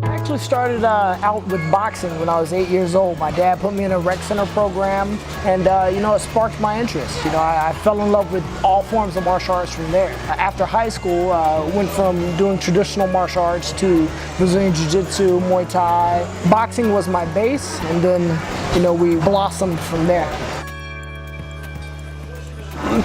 I actually started out with boxing when I was 8 years old. My dad put me in a rec center program, and it sparked my interest. I fell in love with all forms of martial arts from there. After high school, went from doing traditional martial arts to Brazilian Jiu-Jitsu, Muay Thai. Boxing was my base, and then we blossomed from there.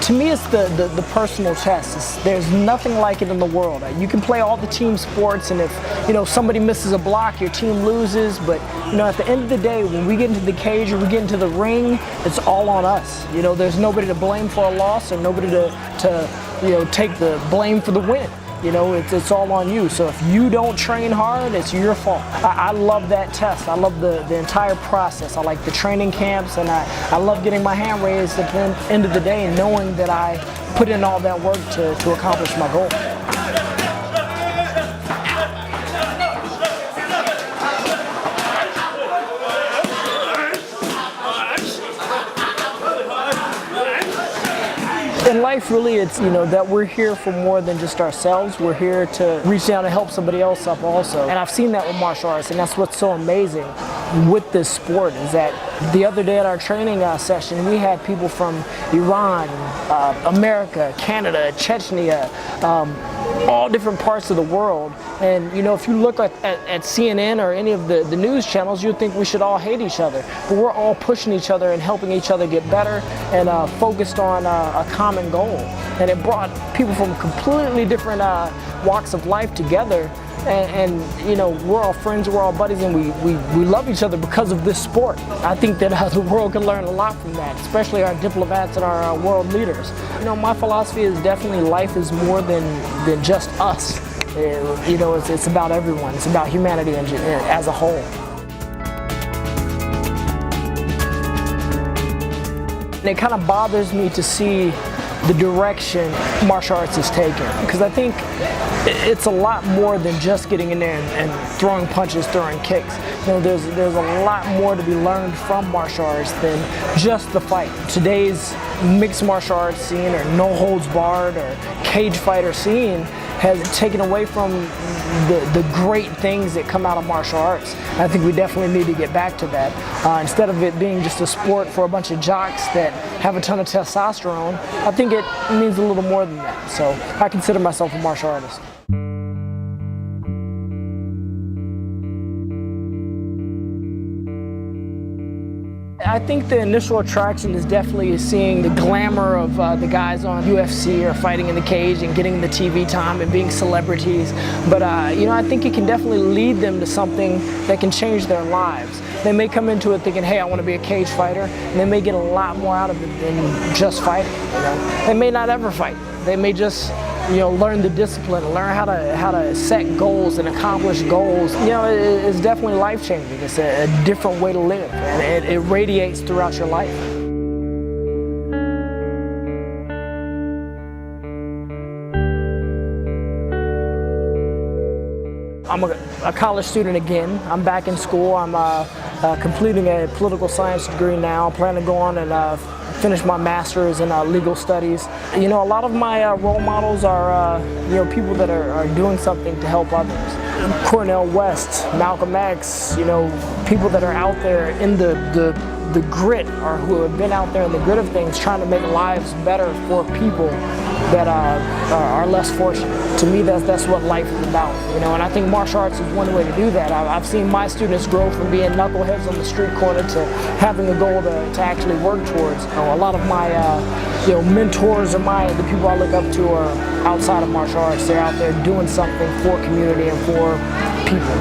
To me, it's the personal test. There's nothing like it in the world. You can play all the team sports, and if somebody misses a block, your team loses. But at the end of the day, when we get into the cage or we get into the ring, it's all on us. There's nobody to blame for a loss, or nobody to take the blame for the win. It's all on you. So if you don't train hard, it's your fault. I love that test. I love the entire process. I like the training camps, and I love getting my hand raised at the end of the day and knowing that I put in all that work to accomplish my goal. In life, really, it's that we're here for more than just ourselves. We're here to reach down and help somebody else up also. And I've seen that with martial arts, and that's what's so amazing with this sport, is that the other day at our training session, we had people from Iran, America, Canada, Chechnya, all different parts of the world. And if you look at CNN or any of the news channels, you'd think we should all hate each other. But we're all pushing each other and helping each other get better, and focused on a common goal. And it brought people from completely different walks of life together. And we're all friends, we're all buddies, and we love each other because of this sport. I think that the world can learn a lot from that, especially our diplomats and our world leaders. My philosophy is definitely life is more than just us. It's about everyone. It's about humanity as a whole. And it kind of bothers me to see the direction martial arts is taking, because I think it's a lot more than just getting in there and throwing punches, throwing kicks. There's a lot more to be learned from martial arts than just the fight. Today's mixed martial arts scene, or no holds barred, or cage fighter scene, has taken away from the great things that come out of martial arts. I think we definitely need to get back to that. Instead of it being just a sport for a bunch of jocks that have a ton of testosterone, I think it means a little more than that. So I consider myself a martial artist. I think the initial attraction is definitely seeing the glamour of the guys on UFC or fighting in the cage and getting the TV time and being celebrities. But I think it can definitely lead them to something that can change their lives. They may come into it thinking, hey, I want to be a cage fighter, and they may get a lot more out of it than just fighting. They may not ever fight. They may just learn the discipline, learn how to set goals and accomplish goals. It's definitely life-changing. It's a different way to live, and it radiates throughout your life. I'm a college student again. I'm back in school. I'm completing a political science degree now. I plan to go on and finish my master's in legal studies. A lot of my role models are people that are doing something to help others. Cornel West, Malcolm X, people that are out there in the grit, or who have been out there in the grit of things, trying to make lives better for people that are less fortunate. To me, that's what life is about, and I think martial arts is one way to do that. I've seen my students grow from being knuckleheads on the street corner to having a goal to actually work towards. A lot of my mentors, or the people I look up to, are outside of martial arts. They're out there doing something for community and for people.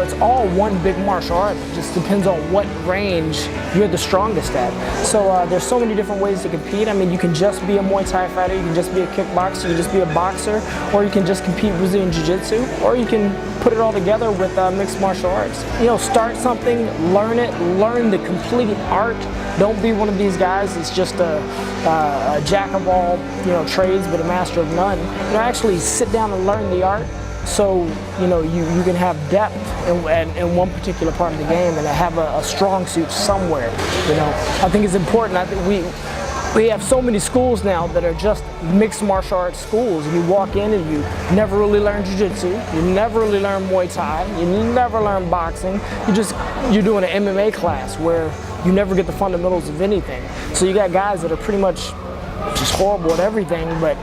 It's all one big martial art. It just depends on what range you're the strongest at. So there's so many different ways to compete. I mean, you can just be a Muay Thai fighter, you can just be a kickboxer, you can just be a boxer, or you can just compete Brazilian Jiu-Jitsu, or you can put it all together with mixed martial arts. You know, start something, learn it, learn the complete art. Don't be one of these guys that's just a jack of all, you know, trades but a master of none. You know, actually sit down and learn the art, so you know you can have depth in one particular part of the game and have a strong suit somewhere. You know, I think it's important. I think we have so many schools now that are just mixed martial arts schools. You walk in and you never really learn jiu-jitsu, you never really learn Muay Thai, you never learn boxing. You're doing an MMA class where you never get the fundamentals of anything. So you got guys that are pretty much just horrible at everything, but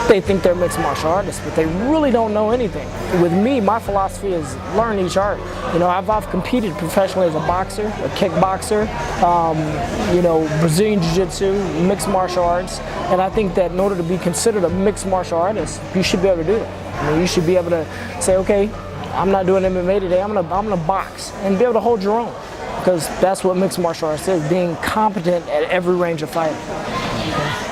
they think they're mixed martial artists, but they really don't know anything. With me, my philosophy is learn each art. You know, I've competed professionally as a boxer, a kickboxer, you know, Brazilian Jiu-Jitsu, mixed martial arts, and I think that in order to be considered a mixed martial artist, you should be able to do it. I mean, you should be able to say, okay, I'm not doing MMA today, I'm gonna box, and be able to hold your own. Because that's what mixed martial arts is, being competent at every range of fighting. Okay?